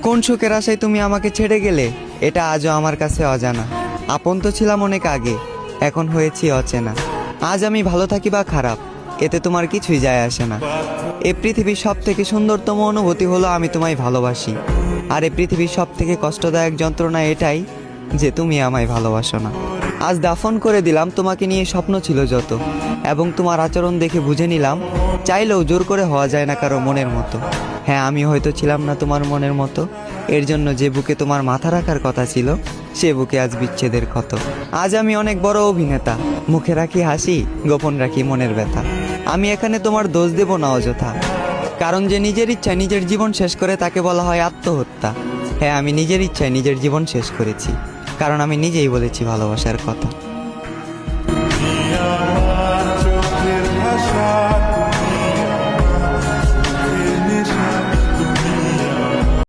কোন সুখের আশায় তুমি আমাকে ছেড়ে গেলে এটা আজও আমার কাছে অজানা। আপন তো ছিলাম অনেক আগে, এখন হয়েছি অচেনা। আজ আমি ভালো থাকি বা খারাপ, এতে তোমার কিছুই যায় আসে না। এ পৃথিবীর সব থেকে সুন্দরতম অনুভূতি হলো আমি তোমায় ভালোবাসি। আর এ পৃথিবীর সব থেকে কষ্টদায়ক যন্ত্রণা এটাই যে তুমি আমায় ভালোবাসো না। আজ দাফন করে দিলাম তোমাকে নিয়ে স্বপ্ন ছিল যত, এবং তোমার আচরণ দেখে বুঝে নিলাম চাইলেও জোর করে হওয়া যায় না কারো মনের মতো। হ্যাঁ, আমি হয়তো ছিলাম না তোমার মনের মতো, এর জন্য যে বুকে তোমার মাথা রাখার কথা ছিল সে বুকে আজ বিচ্ছেদের ক্ষত। আজ আমি অনেক বড় অভিনেতা, মুখে রাখি হাসি, গোপন রাখি মনের ব্যথা। আমি এখানে তোমার দোষ দেব না অযথা, কারণ যে নিজের ইচ্ছায় নিজের জীবন শেষ করে তাকে বলা হয় আত্মহত্যা। হ্যাঁ, আমি নিজের ইচ্ছায় নিজের জীবন শেষ করেছি, কারণ আমি নিজেই বলেছি ভালোবাসার কথা।